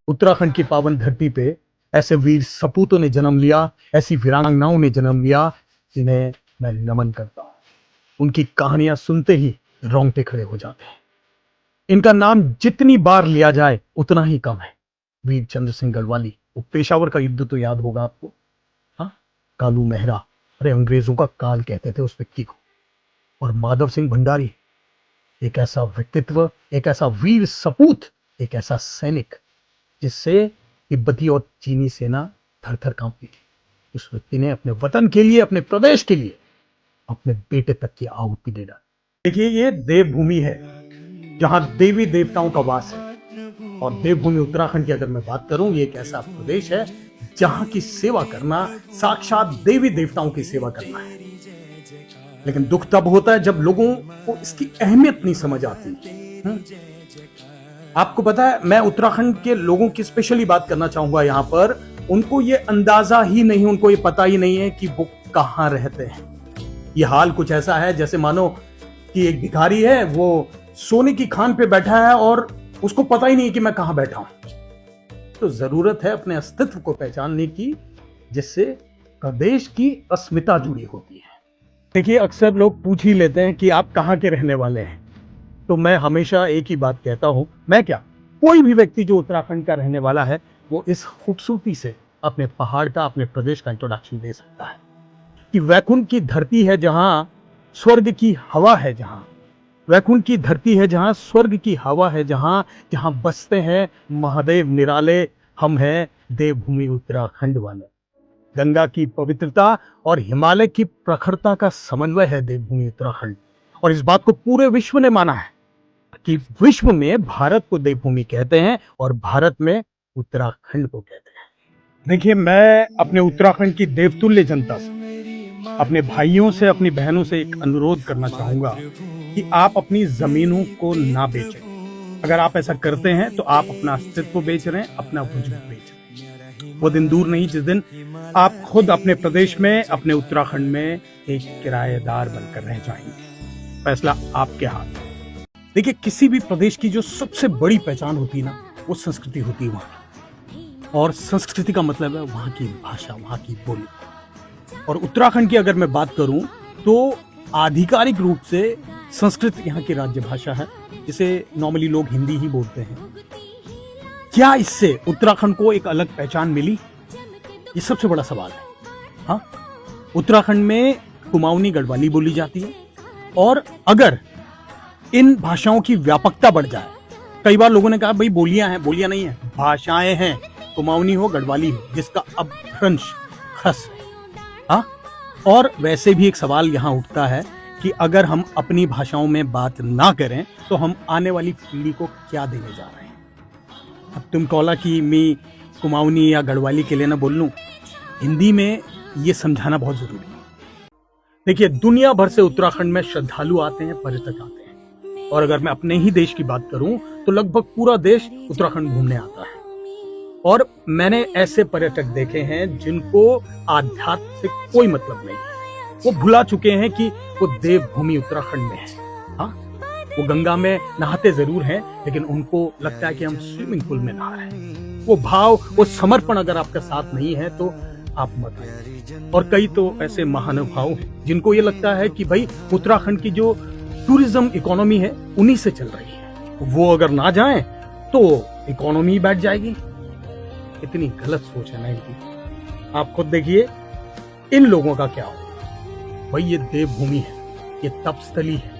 उत्तराखंड की पावन धरती पे ऐसे वीर सपूतों ने जन्म लिया, ऐसी वीरांगनाओं ने जन्म लिया जिन्हें मैं नमन करता हूं। उनकी कहानियां सुनते ही रोंगटे खड़े हो जाते हैं। इनका नाम जितनी बार लिया जाए उतना ही कम है। वीर चंद्र सिंह गढ़वाली, वो पेशावर का युद्ध तो याद होगा आपको। हाँ, कालू मेहरा, अरे अंग्रेजों का काल कहते थे उस व्यक्ति को। और माधव सिंह भंडारी, एक ऐसा व्यक्तित्व, एक ऐसा वीर सपूत, एक ऐसा सैनिक जिससे तिब्बती और चीनी सेना थर थर कांपती थी। उस व्यक्ति ने अपने वतन के लिए, अपने प्रदेश के लिए अपने बेटे तक की आहुति दे डाली। देखिए, ये देवभूमि है जहां देवी देवताओं का वास है। और देवभूमि उत्तराखंड की अगर मैं बात करूं, ये एक ऐसा प्रदेश है जहां की सेवा करना साक्षात देवी देवताओं की सेवा करना है। लेकिन दुख तब होता है जब लोगों को इसकी अहमियत नहीं समझ आती। आपको पता है, मैं उत्तराखंड के लोगों की स्पेशली बात करना चाहूंगा यहां पर। उनको ये अंदाजा ही नहीं, उनको ये पता ही नहीं है कि वो कहां रहते हैं। ये हाल कुछ ऐसा है जैसे मानो कि एक भिखारी है, वो सोने की खान पे बैठा है और उसको पता ही नहीं कि मैं कहां बैठा हूं। तो जरूरत है अपने अस्तित्व को पहचानने की, जिससे प्रदेश की अस्मिता जुड़ी होती है। देखिए, अक्सर लोग पूछ ही लेते हैं कि आप कहां के रहने वाले हैं। तो मैं हमेशा एक ही बात कहता हूं, मैं क्या, कोई भी व्यक्ति जो उत्तराखंड का रहने वाला है वो इस खूबसूरती से अपने पहाड़ का, अपने प्रदेश का इंट्रोडक्शन दे सकता है कि वैकुंठ की धरती है जहां स्वर्ग की हवा है, जहां वैकुंठ की धरती है, जहां स्वर्ग की हवा है, जहां जहां बसते हैं महादेव निराले। हम हैं देवभूमि उत्तराखंड वाले। गंगा की पवित्रता और हिमालय की प्रखरता का समन्वय है देवभूमि उत्तराखंड। और इस बात को पूरे विश्व ने माना है कि विश्व में भारत को देवभूमि कहते हैं और भारत में उत्तराखंड को कहते हैं। देखिए, मैं अपने उत्तराखंड की देवतुल्य जनता से, अपने भाइयों से, अपनी बहनों से एक अनुरोध करना चाहूंगा कि आप अपनी जमीनों को ना बेचें। अगर आप ऐसा करते हैं तो आप अपना अस्तित्व बेच रहे हैं, अपना वजूद बेच रहे हैं। वो दिन दूर नहीं जिस दिन आप खुद अपने प्रदेश में, अपने उत्तराखंड में एक किराएदार बनकर रह जाएंगे। फैसला आपके हाथ में। देखिए, किसी भी प्रदेश की जो सबसे बड़ी पहचान होती है ना, वो संस्कृति होती है वहां की। और संस्कृति का मतलब है वहां की भाषा, वहां की बोली। और उत्तराखंड की अगर मैं बात करूं तो आधिकारिक रूप से संस्कृत यहाँ की राज्य भाषा है, जिसे नॉर्मली लोग हिंदी ही बोलते हैं। क्या इससे उत्तराखंड को एक अलग पहचान मिली? ये सबसे बड़ा सवाल है। हाँ, उत्तराखंड में कुमाऊनी गढ़वाली बोली जाती है। और अगर इन भाषाओं की व्यापकता बढ़ जाए, कई बार लोगों ने कहा भाई बोलियां हैं, बोलियां नहीं है, भाषाएं हैं, कुमाऊनी हो, गढ़वाली हो, जिसका अपभ्रंश खस है। हाँ, और वैसे भी एक सवाल यहां उठता है कि अगर हम अपनी भाषाओं में बात ना करें तो हम आने वाली पीढ़ी को क्या देने जा रहे हैं। अब तुम कौला की मैं कुमाऊनी या गढ़वाली के लिए ना बोल लूं, हिंदी में ये समझाना बहुत जरूरी है। देखिए, दुनिया भर से उत्तराखंड में श्रद्धालु आते हैं, पर्यटक आते हैं। और अगर मैं अपने ही देश की बात करूं तो लगभग पूरा देश उत्तराखंड घूमने आता है। और मैंने ऐसे पर्यटक देखे हैं जिनको आध्यात्म से कोई मतलब नहीं। वो भुला चुके हैं कि वो देवभूमि उत्तराखंड में है। हाँ, वो गंगा में नहाते जरूर हैं, लेकिन उनको लगता है कि हम स्विमिंग पूल में नहा रहे हैं। वो भाव, वो समर्पण अगर आपके साथ नहीं है तो आप मत आइए। और कई तो ऐसे महानुभाव हैं जिनको ये लगता है कि भाई उत्तराखंड की जो टूरिज्म इकोनॉमी है उन्हीं से चल रही है, वो अगर ना जाएं तो इकोनॉमी बैठ जाएगी। इतनी गलत सोच है ना इनकी। आप खुद देखिए इन लोगों का क्या हो। भाई, ये देवभूमि है, ये तपस्थली है,